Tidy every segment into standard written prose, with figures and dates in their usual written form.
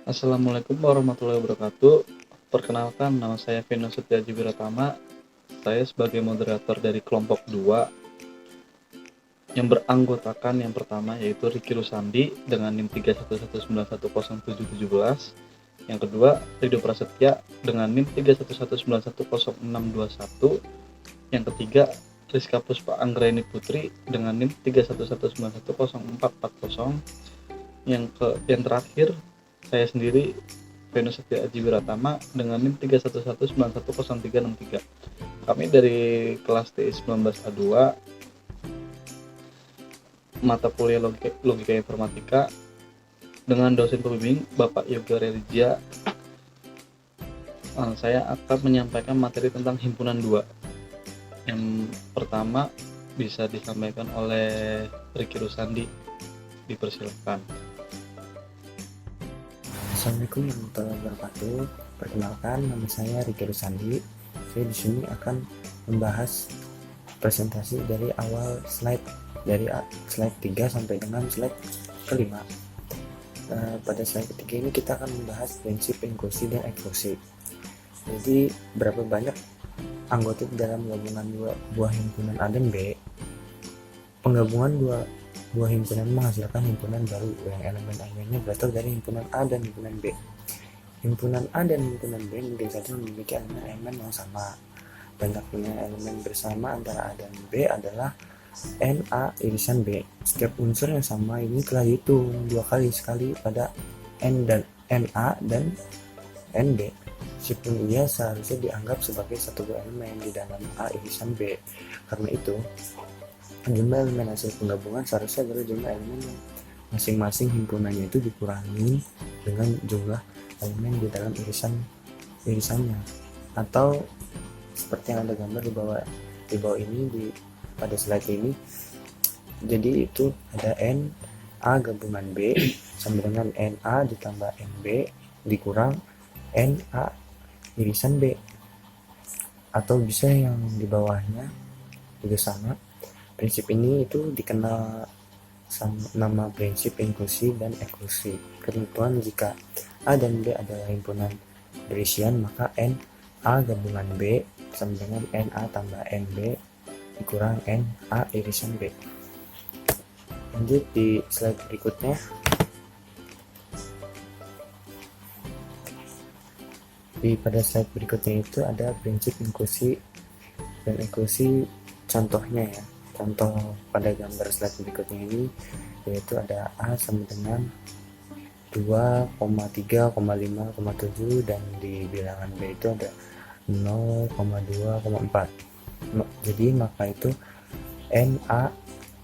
Assalamualaikum warahmatullahi wabarakatuh. Perkenalkan, nama saya Vino Setiaji Wiratama. Saya sebagai moderator dari kelompok 2 yang beranggotakan yang pertama yaitu Ricky Rusandi dengan NIM 311910717. Yang kedua, Rido Prasetya dengan NIM 311910621. Yang ketiga, Rizka Puspa Anggraini Putri dengan NIM 311910440. Yang terakhir, saya sendiri Venus Setia Aji Wiratama dengan NIM 311910363. Kami dari kelas TI 19A2 mata kuliah logika informatika dengan dosen pembimbing Bapak Yoga Relija. Saya akan menyampaikan materi tentang himpunan 2. Yang pertama bisa disampaikan oleh Ricky Rusandi. Dipersilakan. Assalamualaikum warahmatullahi wabarakatuh. Perkenalkan, nama saya Ricky Rusandi. Saya di sini akan membahas presentasi dari awal dari slide 3 sampai dengan slide kelima. Pada slide ketiga ini kita akan membahas prinsip inklusi dan eksklusi. Jadi berapa banyak anggota dalam gabungan dua buah himpunan A dan B? Penggabungan dua buah himpunan menghasilkan himpunan baru yang elemen-elemennya berasal dari himpunan A dan himpunan B. Himpunan A dan himpunan B mungkin saja memiliki elemen-elemen yang sama. Banyaknya elemen bersama antara A dan B adalah NA irisan B. Setiap unsur yang sama ini telah dihitung dua kali, sekali pada N dan NA dan NB. Meskipun ia seharusnya dianggap sebagai satu elemen di dalam A irisan B. Karena itu, jumlah elemen hasil penggabungan seharusnya adalah jumlah elemen yang masing-masing himpunannya itu dikurangi dengan jumlah elemen di dalam irisannya, atau seperti yang ada gambar di bawah ini pada slide ini. Jadi itu ada N A gabungan B sama dengan NA ditambah NB dikurang NA irisan B, atau bisa yang di bawahnya juga sama. Prinsip ini itu dikenal sama nama prinsip inklusi dan eksklusi. Ketentuan jika A dan B adalah himpunan berisian, maka N A gabungan B sama dengan NA tambah NB dikurang NA irisan B. Lanjut di slide berikutnya. Pada slide berikutnya itu ada prinsip inklusi dan eksklusi, contohnya ya. Contoh pada gambar slide berikutnya ini yaitu ada A sama dengan 2,3,5,7 dan di bilangan B itu ada 0,2,4. Jadi maka itu NA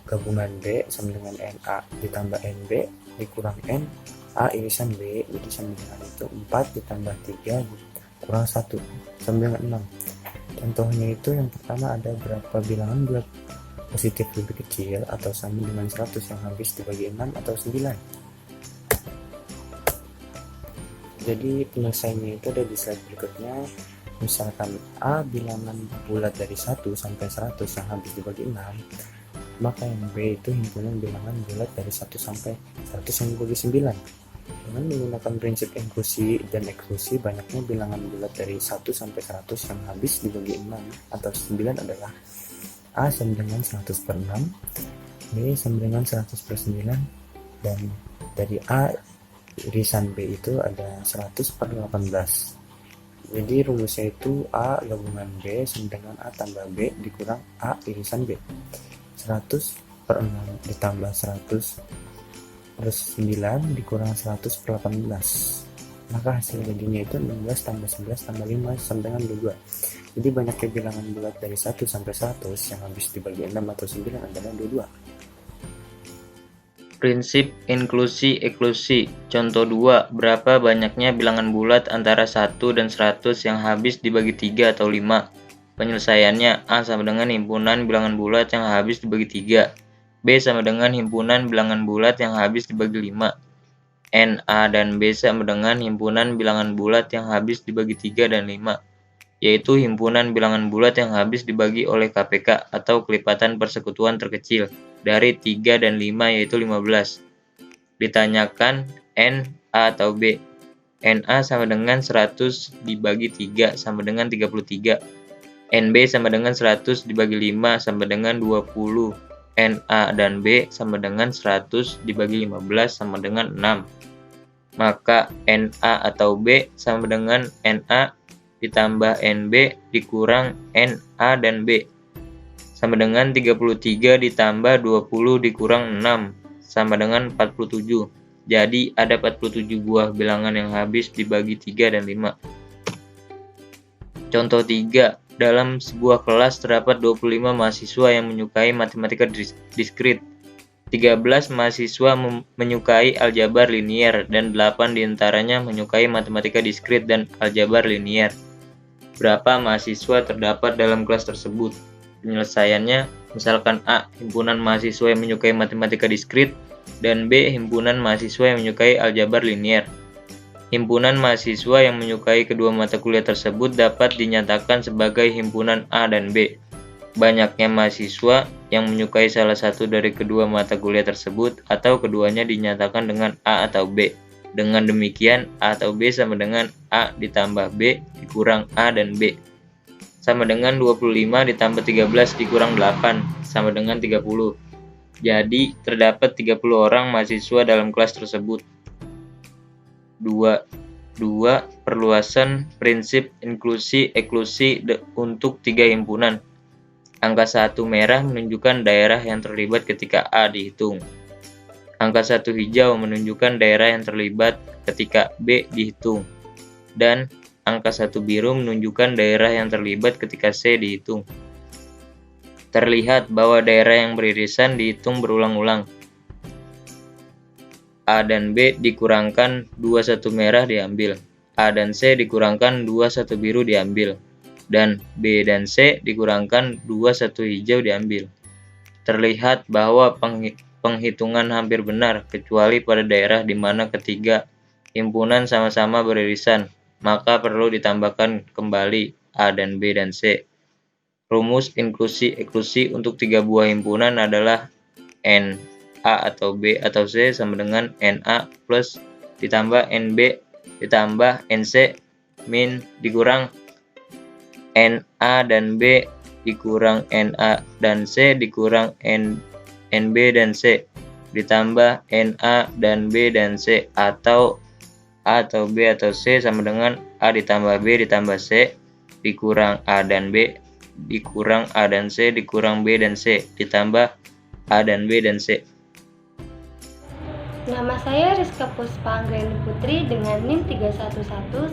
gabungan B sama dengan NA ditambah NB dikurang NA irisan B, jadi sama dengan itu 4 ditambah 3 kurang 1 sama dengan 6. Contohnya itu yang pertama ada berapa bilangan bulat positif lebih kecil atau sama dengan 100 yang habis dibagi 6 atau 9. Jadi penyelesaiannya itu ada di slide berikutnya. Misalkan A bilangan bulat dari 1 sampai 100 yang habis dibagi 6, maka yang B itu himpunan bilangan bulat dari 1 sampai 100 yang dibagi 9. Dengan menggunakan prinsip inklusi dan eksklusi, banyaknya bilangan bulat dari 1 sampai 100 yang habis dibagi 6 atau 9 adalah A sama dengan 100 per 6, B sama dengan 100 per 9, dan dari A irisan B itu ada 100 per 18. Jadi rumusnya itu A gabungan B sama dengan A tambah B dikurang A irisan B. 100 per 6 ditambah 100 per 9 dikurang 100 per 18. Maka hasil jadinya itu 16 tambah 11 tambah 5 sama dengan 22. Jadi banyaknya bilangan bulat dari 1 sampai 100 yang habis dibagi 6 atau 9 adalah 22. Prinsip inklusi eksklusi. Contoh 2. Berapa banyaknya bilangan bulat antara 1 dan 100 yang habis dibagi 3 atau 5? Penyelesaiannya, A sama dengan himpunan bilangan bulat yang habis dibagi 3. B sama dengan himpunan bilangan bulat yang habis dibagi 5. N, A, dan B sama dengan himpunan bilangan bulat yang habis dibagi 3 dan 5, yaitu himpunan bilangan bulat yang habis dibagi oleh KPK atau kelipatan persekutuan terkecil dari 3 dan 5 yaitu 15. Ditanyakan N, A, atau B. NA sama dengan 100 dibagi 3 sama dengan 33. NB sama dengan 100 dibagi 5 sama dengan 20. NA dan B sama dengan 100 dibagi 15 sama dengan 6. Maka NA atau B sama dengan NA ditambah NB dikurang NA dan B sama dengan 33 ditambah 20 dikurang 6 sama dengan 47. Jadi ada 47 buah bilangan yang habis dibagi 3 dan 5. Contoh 3. Dalam sebuah kelas terdapat 25 mahasiswa yang menyukai matematika diskrit. 13 mahasiswa menyukai aljabar linier dan 8 diantaranya menyukai matematika diskrit dan aljabar linier. Berapa mahasiswa terdapat dalam kelas tersebut? Penyelesaiannya, misalkan A. Himpunan mahasiswa yang menyukai matematika diskrit dan B. Himpunan mahasiswa yang menyukai aljabar linier. Himpunan mahasiswa yang menyukai kedua mata kuliah tersebut dapat dinyatakan sebagai himpunan A dan B. Banyaknya mahasiswa yang menyukai salah satu dari kedua mata kuliah tersebut atau keduanya dinyatakan dengan A atau B. Dengan demikian, A atau B sama dengan A ditambah B dikurang A dan B. Sama dengan 25 ditambah 13 dikurang 8 sama dengan 30. Jadi, terdapat 30 orang mahasiswa dalam kelas tersebut. 2. Perluasan prinsip inklusi-eklusi untuk 3 himpunan. Angka 1 merah menunjukkan daerah yang terlibat ketika A dihitung. Angka 1 hijau menunjukkan daerah yang terlibat ketika B dihitung. Dan angka 1 biru menunjukkan daerah yang terlibat ketika C dihitung. Terlihat bahwa daerah yang beririsan dihitung berulang-ulang. A dan B dikurangkan 21 merah diambil. A dan C dikurangkan 21 biru diambil. Dan B dan C dikurangkan 21 hijau diambil. Terlihat bahwa penghitungan hampir benar, kecuali pada daerah di mana ketiga himpunan sama-sama beririsan, maka perlu ditambahkan kembali A dan B dan C. Rumus inklusi-eklusi untuk 3 buah himpunan adalah N A atau B atau C sama dengan NA plus ditambah NB ditambah NC min dikurang NA dan B dikurang NA dan C dikurang NB dan C ditambah NA dan B dan C atau A atau B atau C sama dengan A ditambah B ditambah C dikurang A dan B dikurang A dan C dikurang B dan C ditambah A dan B dan C. Nama saya Rizka Puspa Anggreni Putri dengan NIM 311910440.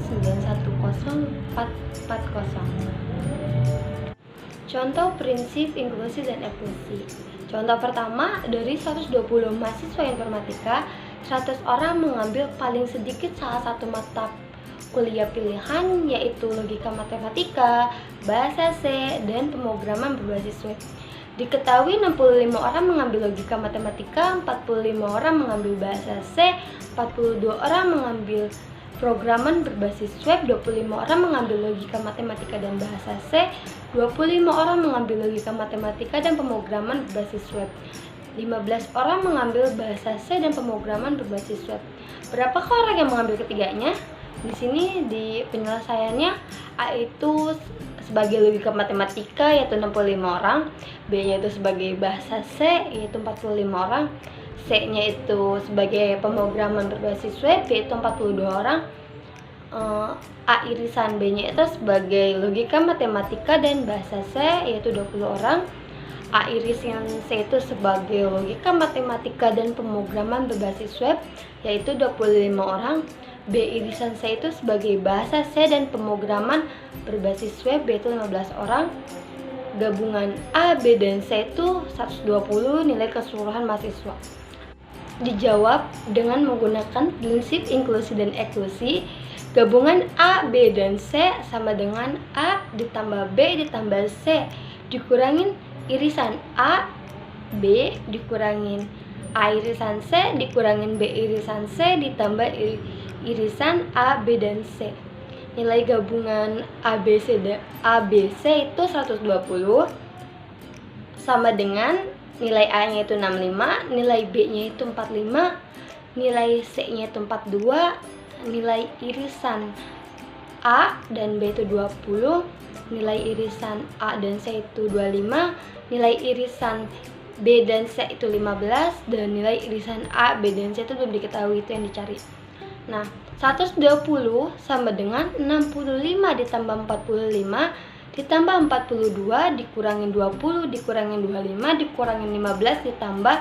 Contoh prinsip inklusi dan eksklusi. Contoh pertama, dari 120 mahasiswa informatika, 100 orang mengambil paling sedikit salah satu mata kuliah pilihan, yaitu logika matematika, bahasa C, dan pemrograman berbasis web. Diketahui 65 orang mengambil logika matematika, 45 orang mengambil bahasa C, 42 orang mengambil programan berbasis web, 25 orang mengambil logika matematika dan bahasa C, 25 orang mengambil logika matematika dan pemrograman berbasis web, 15 orang mengambil bahasa C dan pemrograman berbasis web. Berapakah orang yang mengambil ketiganya? Di sini di penyelesaiannya A itu sebagai logika matematika yaitu 65 orang, B-nya itu sebagai bahasa C yaitu 45 orang, C-nya itu sebagai pemrograman berbasis web yaitu 42 orang, A irisan B-nya itu sebagai logika matematika dan bahasa C yaitu 20 orang, A irisan C itu sebagai logika matematika dan pemrograman berbasis web yaitu 25 orang, B irisan C itu sebagai bahasa C dan pemrograman berbasis web yaitu 15 orang. Gabungan A, B, dan C itu 120 nilai keseluruhan mahasiswa. Dijawab dengan menggunakan prinsip inklusi dan eksklusi. Gabungan A, B, dan C sama dengan A ditambah B ditambah C dikurangin irisan A, B dikurangin A irisan C dikurangin B irisan C ditambah irisan A, B, dan C. Nilai gabungan ABC itu 120 sama dengan nilai A-nya itu 65, nilai B-nya itu 45, nilai C-nya itu 42, nilai irisan A dan B itu 20, nilai irisan A dan C itu 25, nilai irisan B dan C itu 15, dan nilai irisan A, B, dan C itu belum diketahui, itu yang dicari. Nah, 120 sama dengan 65 ditambah 45 ditambah 42 dikurangin 20 dikurangin 25 dikurangin 15 ditambah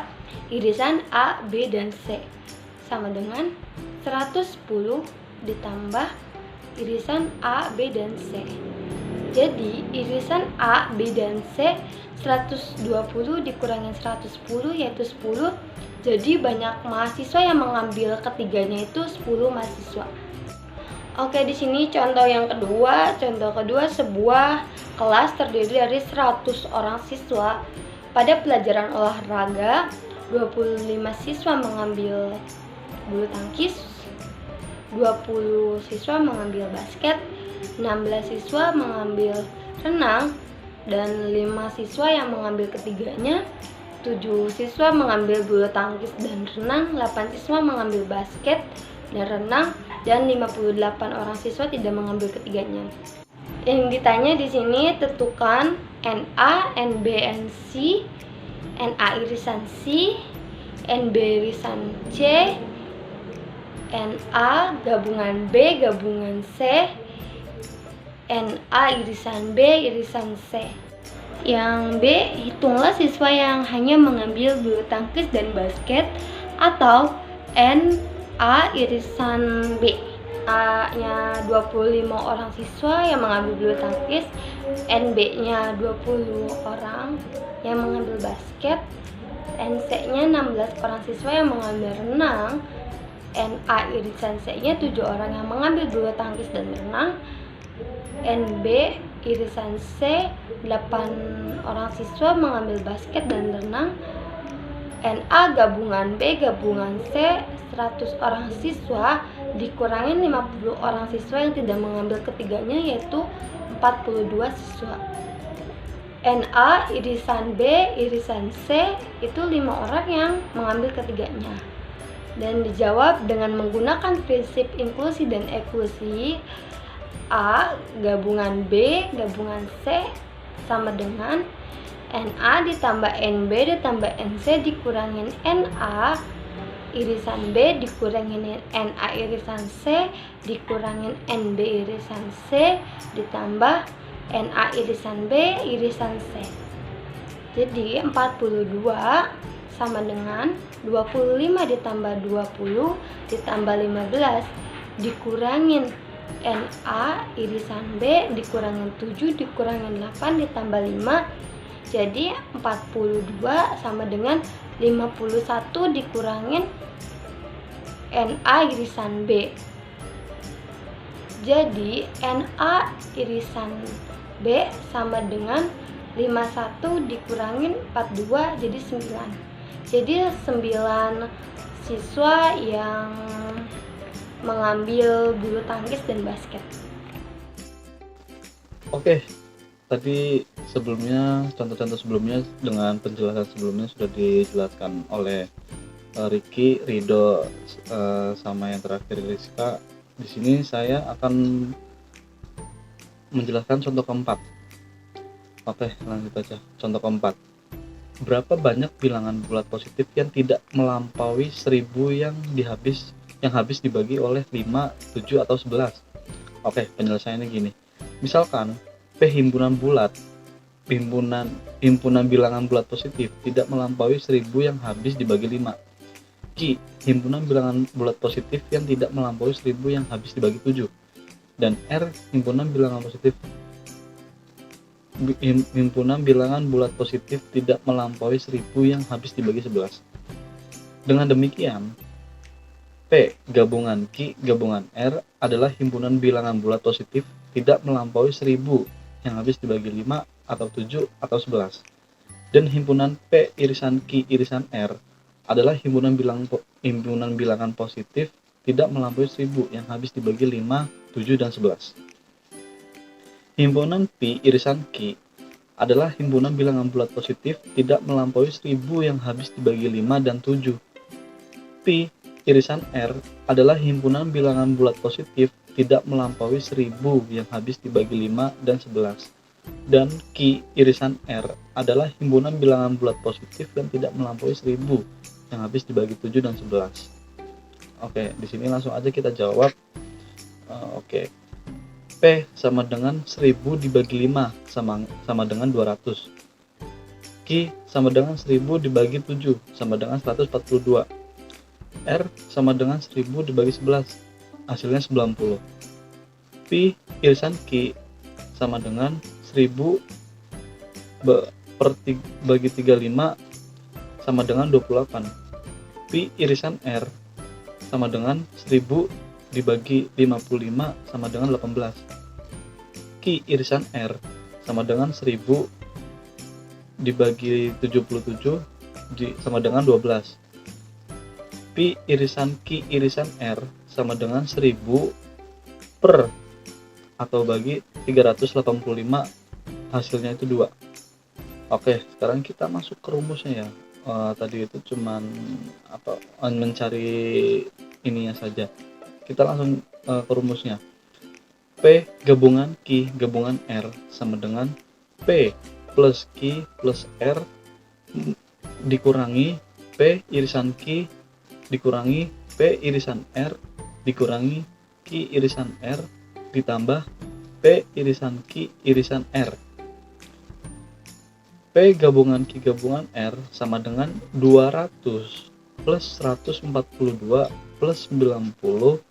irisan A, B, dan C sama dengan 110 ditambah irisan A, B, dan C. Jadi irisan A, B, dan C 120 dikurangin 110 yaitu 10. Jadi banyak mahasiswa yang mengambil ketiganya itu 10 mahasiswa. Oke, di sini contoh yang kedua. Contoh kedua, sebuah kelas terdiri dari 100 orang siswa. Pada pelajaran olahraga, 25 siswa mengambil bulu tangkis, 20 siswa mengambil basket, 16 siswa mengambil renang, dan 5 siswa yang mengambil ketiganya, 7 siswa mengambil bulu tangkis dan renang, 8 siswa mengambil basket dan renang, dan 58 orang siswa tidak mengambil ketiganya. Yang ditanya di sini tentukan NA, NB, NC, NA irisan C, NB irisan C, NA gabungan B gabungan C, NA irisan B irisan C. Yang B, hitunglah siswa yang hanya mengambil bulu tangkis dan basket, atau NA irisan B. A-nya 25 orang siswa yang mengambil bulu tangkis, NB-nya 20 orang yang mengambil basket, NC-nya 16 orang siswa yang mengambil renang, NA irisan C-nya 7 orang yang mengambil bulu tangkis dan renang, NB irisan C 8 orang siswa mengambil basket dan renang, NA gabungan B gabungan C 100 orang siswa dikurangin 50 orang siswa yang tidak mengambil ketiganya yaitu 42 siswa. NA irisan B irisan C itu 5 orang yang mengambil ketiganya. Dan dijawab dengan menggunakan prinsip inklusi dan eksklusi. A gabungan B gabungan C sama dengan NA ditambah NB ditambah NC dikurangin NA irisan B dikurangin NA irisan C dikurangin NB irisan C ditambah NA irisan B irisan C. Jadi 42 sama dengan 25 ditambah 20 ditambah 15 dikurangin NA irisan B dikurangin 7 dikurangin 8 ditambah 5. Jadi 42 sama dengan 51 dikurangin NA irisan B. Jadi NA irisan B sama dengan 51 dikurangin 42 jadi 9. Jadi 9 siswa yang mengambil bulu tangkis dan basket. Oke, tadi sebelumnya contoh-contoh sebelumnya dengan penjelasan sebelumnya sudah dijelaskan oleh Ricky, Rido, sama yang terakhir Rizka. Di sini saya akan menjelaskan contoh keempat. Oke, lanjut aja. Contoh keempat. Berapa banyak bilangan bulat positif yang tidak melampaui 1000 yang habis dibagi oleh 5, 7, atau 11? Oke, penyelesaiannya gini. Misalkan P himpunan bilangan bulat positif tidak melampaui 1000 yang habis dibagi 5. Q himpunan bilangan bulat positif yang tidak melampaui 1000 yang habis dibagi 7. Dan R himpunan bilangan bulat positif tidak melampaui 1000 yang habis dibagi 11. Dengan demikian, P gabungan Q gabungan R adalah himpunan bilangan bulat positif tidak melampaui 1000 yang habis dibagi 5 atau 7 atau 11. Dan himpunan P irisan Q irisan R adalah himpunan bilangan positif tidak melampaui 1000 yang habis dibagi 5, 7, dan 11. Himpunan P irisan Q adalah himpunan bilangan bulat positif tidak melampaui 1000 yang habis dibagi 5 dan 7. P irisan R adalah himpunan bilangan bulat positif tidak melampaui 1000 yang habis dibagi 5 dan 11. Dan Q irisan R adalah himpunan bilangan bulat positif yang tidak melampaui 1000 yang habis dibagi 7 dan 11. Oke, di sini langsung aja kita jawab. Oke. P sama dengan 1000 dibagi 5 sama dengan 200. Q sama dengan 1000 dibagi 7 sama dengan 142. R sama dengan 1000 dibagi 11, hasilnya 90. Pi irisan Q sama dengan 1000 bagi 35 sama dengan 28. Pi irisan R sama dengan 1000 dibagi 55 sama dengan 18. Q irisan R sama dengan 1000 dibagi 77 sama dengan 12. Pi irisan Q irisan R sama dengan 1000 per atau bagi 385, hasilnya itu 2. Oke, sekarang kita masuk ke rumusnya ya. Tadi itu cuman mencari ininya saja. Kita langsung ke rumusnya. P gabungan Q gabungan R sama dengan P plus Q plus R dikurangi P irisan Q dikurangi P irisan R dikurangi Q irisan R ditambah P irisan Q irisan R. P gabungan Q gabungan R sama dengan 200 plus 142 plus 90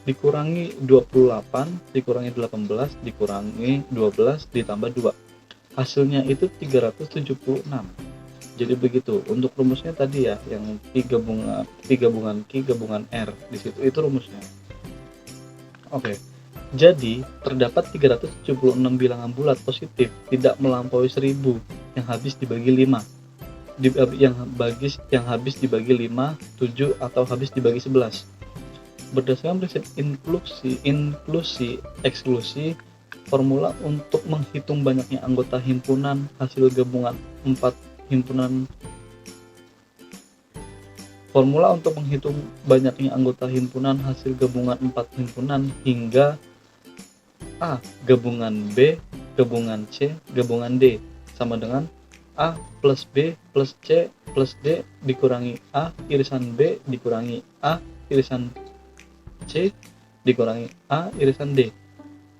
dikurangi 28 dikurangi 18 dikurangi 12 ditambah 2. Hasilnya itu 376. Jadi begitu. Untuk rumusnya tadi ya, yang Q gabungan Q gabungan R di situ itu rumusnya. Oke. Jadi terdapat 376 bilangan bulat positif tidak melampaui 1000 yang habis dibagi 5. Yang habis dibagi 5, 7 atau habis dibagi 11. Berdasarkan prinsip inklusi eksklusi, formula untuk menghitung banyaknya anggota himpunan hasil gabungan 4 himpunan formula untuk menghitung banyaknya anggota himpunan hasil gabungan 4 himpunan hingga A gabungan B gabungan C gabungan D sama dengan A plus B plus C plus D dikurangi A irisan B dikurangi A irisan C dikurangi A irisan D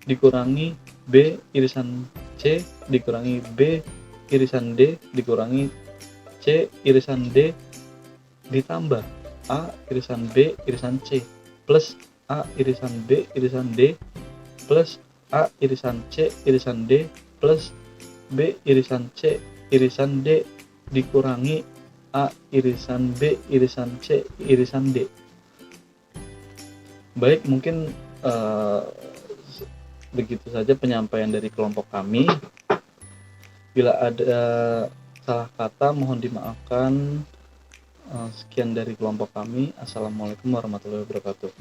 dikurangi B irisan C dikurangi B irisan D dikurangi C irisan D ditambah A irisan B irisan C plus A irisan B irisan D plus A irisan C irisan D plus B irisan C irisan D dikurangi A irisan B irisan C irisan D. Baik, mungkin begitu saja penyampaian dari kelompok kami. Bila ada salah kata mohon dimaafkan. Sekian dari kelompok kami. Assalamualaikum warahmatullahi wabarakatuh.